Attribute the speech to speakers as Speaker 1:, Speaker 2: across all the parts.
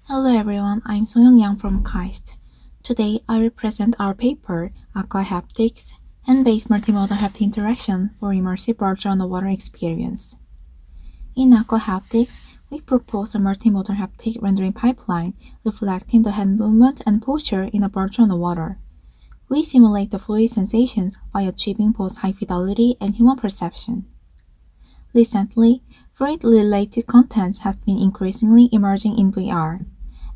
Speaker 1: Hello everyone, I'm Soyeong from KAIST. Today I will present our paper, AquaHaptics, hand-based multimodal haptic interaction for immersive virtual underwater experience. In AquaHaptics, we propose a multimodal haptic rendering pipeline reflecting the hand movement and posture in a virtual underwater. We simulate the fluid sensations by achieving both high fidelity and human perception. Recently, fluid-related contents have been increasingly emerging in VR.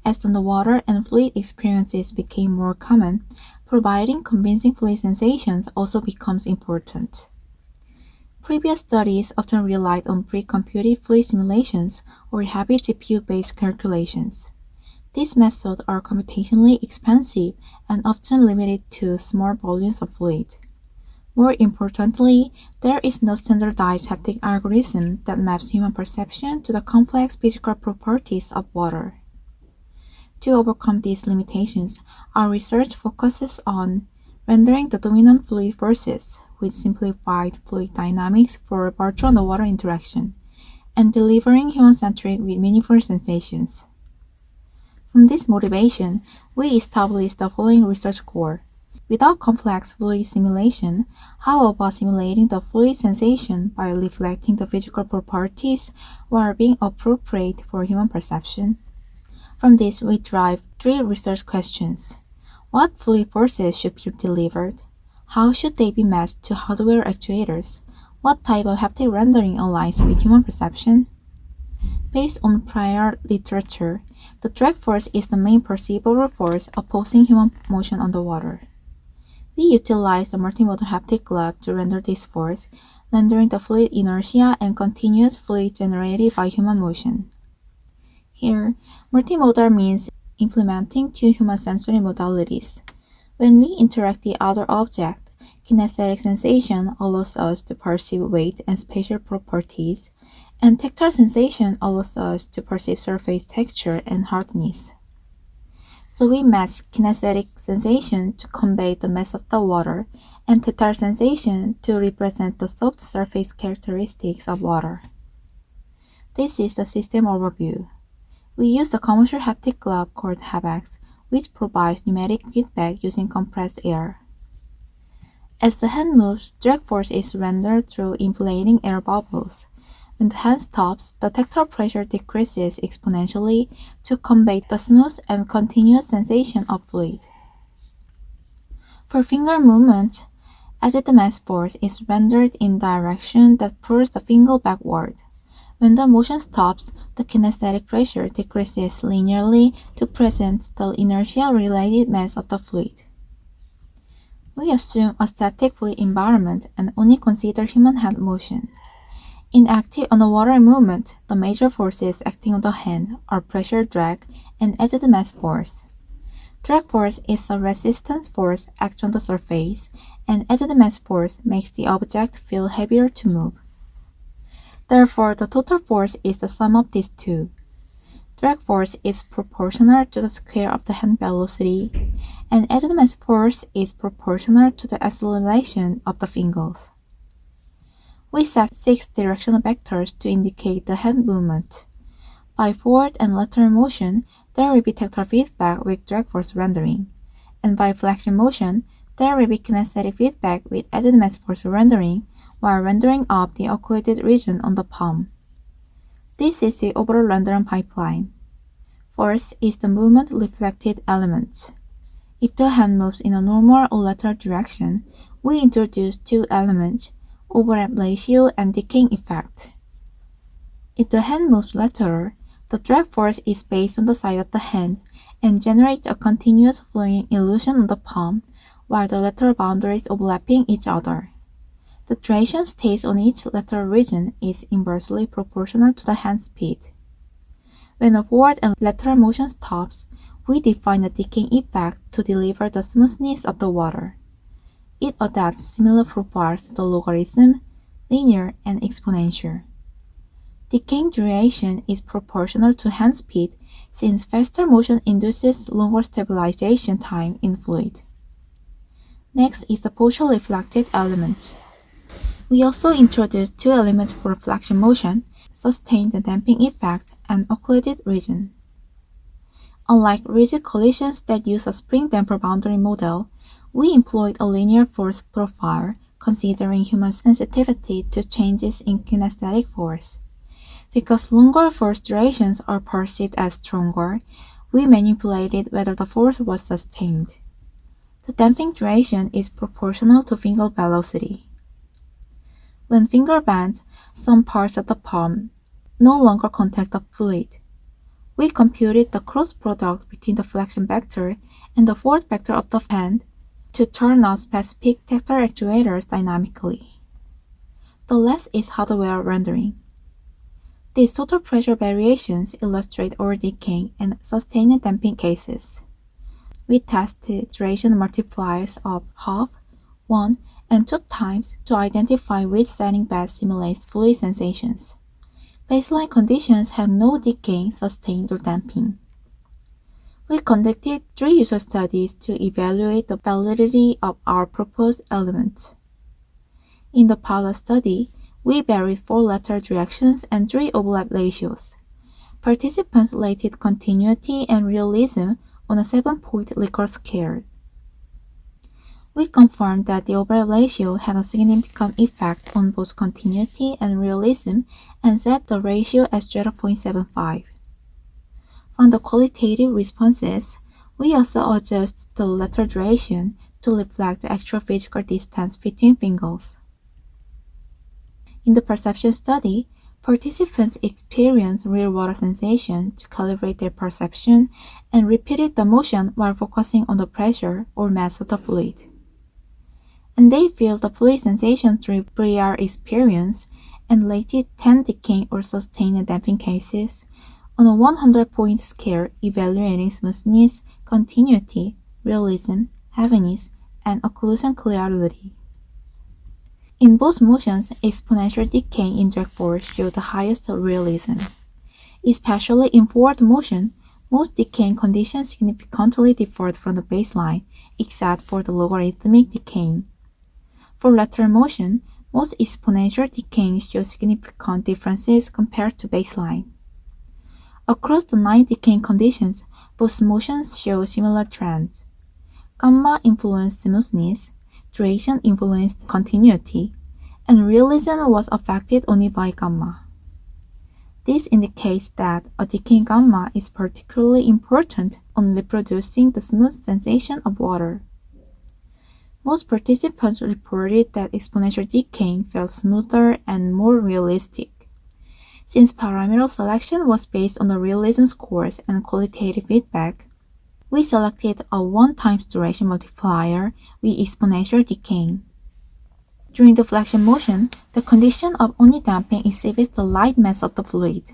Speaker 1: As underwater and fluid experiences became more common, providing convincing fluid sensations also becomes important. Previous studies often relied on pre-computed fluid simulations or heavy GPU-based calculations. These methods are computationally expensive and often limited to small volumes of fluid. More importantly, there is no standardized haptic algorithm that maps human perception to the complex physical properties of water. To overcome these limitations, our research focuses on rendering the dominant fluid forces with simplified fluid dynamics for virtual underwater interaction, and delivering human-centric with meaningful sensations. From this motivation, we established the following research core. Without complex fluid simulation, how about simulating the fluid sensation by reflecting the physical properties while being appropriate for human perception? From this, we derive three research questions. What fluid forces should be delivered? How should they be matched to hardware actuators? What type of haptic rendering aligns with human perception? Based on prior literature, the drag force is the main perceivable force opposing human motion underwater. We utilize the multimodal haptic glove to render this force, rendering the fluid inertia and continuous fluid generated by human motion. Here, multimodal means implementing two human sensory modalities. When we interact the other object, kinesthetic sensation allows us to perceive weight and spatial properties, and tactile sensation allows us to perceive surface texture and hardness. So we match kinesthetic sensation to convey the mass of the water, and tactile sensation to represent the soft surface characteristics of water. This is the system overview. We use the commercial haptic glove called Habex, which provides pneumatic feedback using compressed air. As the hand moves, drag force is rendered through inflating air bubbles. When the hand stops, the tactile pressure decreases exponentially to convey the smooth and continuous sensation of fluid. For finger movement, added mass force is rendered in direction that pulls the finger backward. When the motion stops, the kinesthetic pressure decreases linearly to present the inertia-related mass of the fluid. We assume a static fluid environment and only consider human hand motion. In active underwater movement, the major forces acting on the hand are pressure drag and added mass force. Drag force is a resistance force acting on the surface, and added mass force makes the object feel heavier to move. Therefore, the total force is the sum of these two. Drag force is proportional to the square of the hand velocity, and added mass force is proportional to the acceleration of the fingers. We set 6 directional vectors to indicate the hand movement. By forward and lateral motion, there will be tactile feedback with drag force rendering, and by flexion motion, there will be kinesthetic feedback with added mass force rendering, while rendering up the occluded region on the palm. This is the overall rendering pipeline. First is the movement reflected element. If the hand moves in a normal or lateral direction, we introduce two elements, overlap ratio and decaying effect. If the hand moves lateral, the drag force is based on the side of the hand and generates a continuous flowing illusion on the palm, while the lateral boundaries overlapping each other. The duration stays on each lateral region is inversely proportional to the hand speed. When a forward and lateral motion stops, we define the decaying effect to deliver the smoothness of the water. It adapts similar profiles to the logarithm, linear, and exponential. Decaying duration is proportional to hand speed since faster motion induces longer stabilization time in fluid. Next is the partial reflected element. We also introduced two elements for flexion motion, sustained damping effect, and occluded region. Unlike rigid collisions that use a spring damper boundary model, we employed a linear force profile considering human sensitivity to changes in kinesthetic force. Because longer force durations are perceived as stronger, we manipulated whether the force was sustained. The damping duration is proportional to finger velocity. When finger bends, some parts of the palm no longer contact the fluid. We computed the cross product between the flexion vector and the force vector of the hand to turn on specific tactile actuators dynamically. The last is hardware rendering. These total pressure variations illustrate our decaying and sustained damping cases. We tested duration multipliers of half, 1, and 2 times to identify which setting best simulates fluid sensations. Baseline conditions had no decaying, sustained, or damping. We conducted 3 user studies to evaluate the validity of our proposed element. In the pilot study, we varied 4 lateral directions and 3 overlap ratios. Participants rated continuity and realism on a 7-point Likert scale. We confirmed that the overlap ratio had a significant effect on both continuity and realism and set the ratio as 0.75. From the qualitative responses, we also adjust the lateral duration to reflect the actual physical distance between fingers. In the perception study, participants experienced real water sensation to calibrate their perception and repeated the motion while focusing on the pressure or mass of the fluid. And they feel the fluid sensation through prior experience and rated 10 decaying or sustained damping cases on a 100-point scale evaluating smoothness, continuity, realism, heaviness, and occlusion clarity. In both motions, exponential decaying in drag force showed the highest realism. Especially in forward motion, most decaying conditions significantly differed from the baseline, except for the logarithmic decaying. For lateral motion, most exponential decaying showed significant differences compared to baseline. Across the 9 decaying conditions, both motions show similar trends. Gamma influenced smoothness, duration influenced continuity, and realism was affected only by gamma. This indicates that a decaying gamma is particularly important on reproducing the smooth sensation of water. Most participants reported that exponential decaying felt smoother and more realistic. Since parameter selection was based on the realism scores and qualitative feedback, we selected a 1 times duration multiplier with exponential decaying. During deflection motion, the condition of only damping exhibits the light mass of the fluid.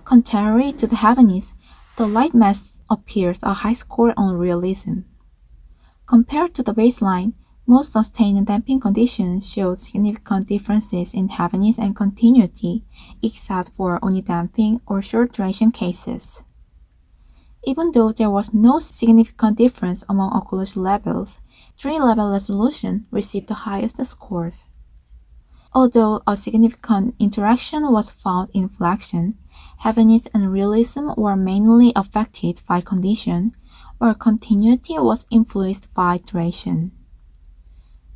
Speaker 1: Contrary to the heaviness, the light mass appears a high score on realism. Compared to the baseline, most sustained damping conditions showed significant differences in heaviness and continuity, except for only damping or short duration cases. Even though there was no significant difference among occlusion levels, 3-level resolution received the highest scores. Although a significant interaction was found in flexion, heaviness and realism were mainly affected by condition, while continuity was influenced by duration.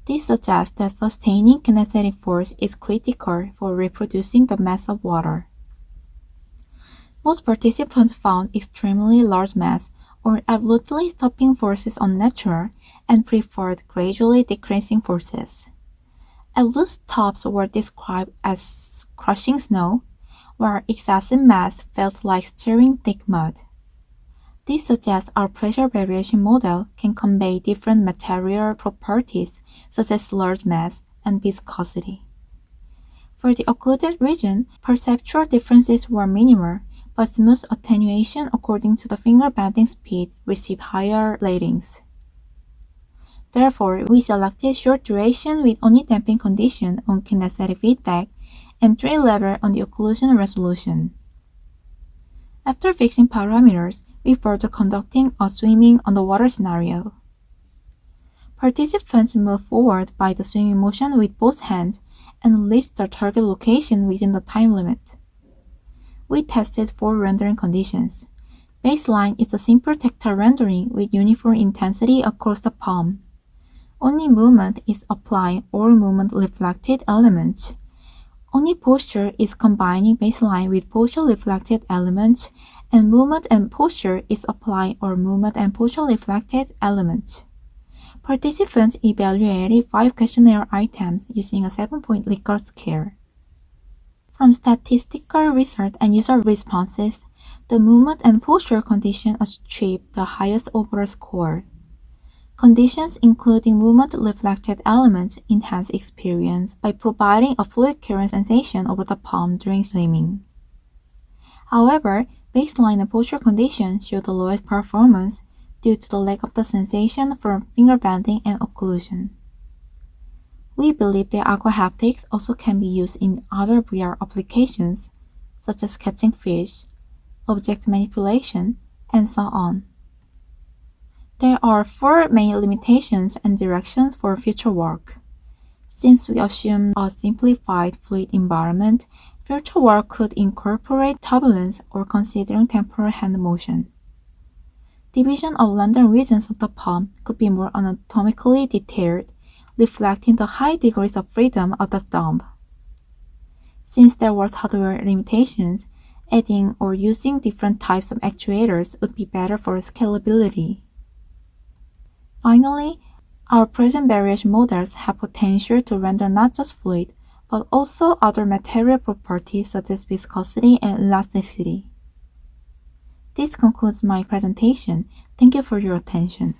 Speaker 1: This suggests that sustaining kinesthetic force is critical for reproducing the mass of water. Most participants found extremely large mass or absolutely stopping forces unnatural and preferred gradually decreasing forces. Absolute stops were described as crushing snow, while excessive mass felt like stirring thick mud. This suggests our pressure variation model can convey different material properties such as large mass and viscosity. For the occluded region, perceptual differences were minimal, but smooth attenuation according to the finger bending speed received higher ratings. Therefore, we selected short duration with only damping condition on kinesthetic feedback and 3-level on the occlusion resolution. After fixing parameters, we further conducting a swimming on the water scenario. Participants move forward by the swimming motion with both hands and reach the target location within the time limit. We tested 4 rendering conditions: Baseline is a simple tactile rendering with uniform intensity across the palm. Only movement is applying or movement-reflected elements. Only posture is combining baseline with posture-reflected elements, and movement and posture is applying or movement and posture-reflected elements. Participants evaluated 5 questionnaire items using a 7-point Likert scale. From statistical research and user responses, the movement and posture condition achieved the highest overall score. Conditions including movement-reflected elements enhance experience by providing a fluid current sensation over the palm during swimming. However, baseline and posture conditions show the lowest performance due to the lack of the sensation from finger bending and occlusion. We believe that AquaHaptics also can be used in other VR applications, such as catching fish, object manipulation, and so on. There are 4 main limitations and directions for future work. Since we assume a simplified fluid environment, future work could incorporate turbulence or considering temporal hand motion. Division of random regions of the palm could be more anatomically detailed, reflecting the high degrees of freedom of the thumb. Since there were hardware limitations, adding or using different types of actuators would be better for scalability. Finally, our present variation models have potential to render not just fluid, but also other material properties such as viscosity and elasticity. This concludes my presentation. Thank you for your attention.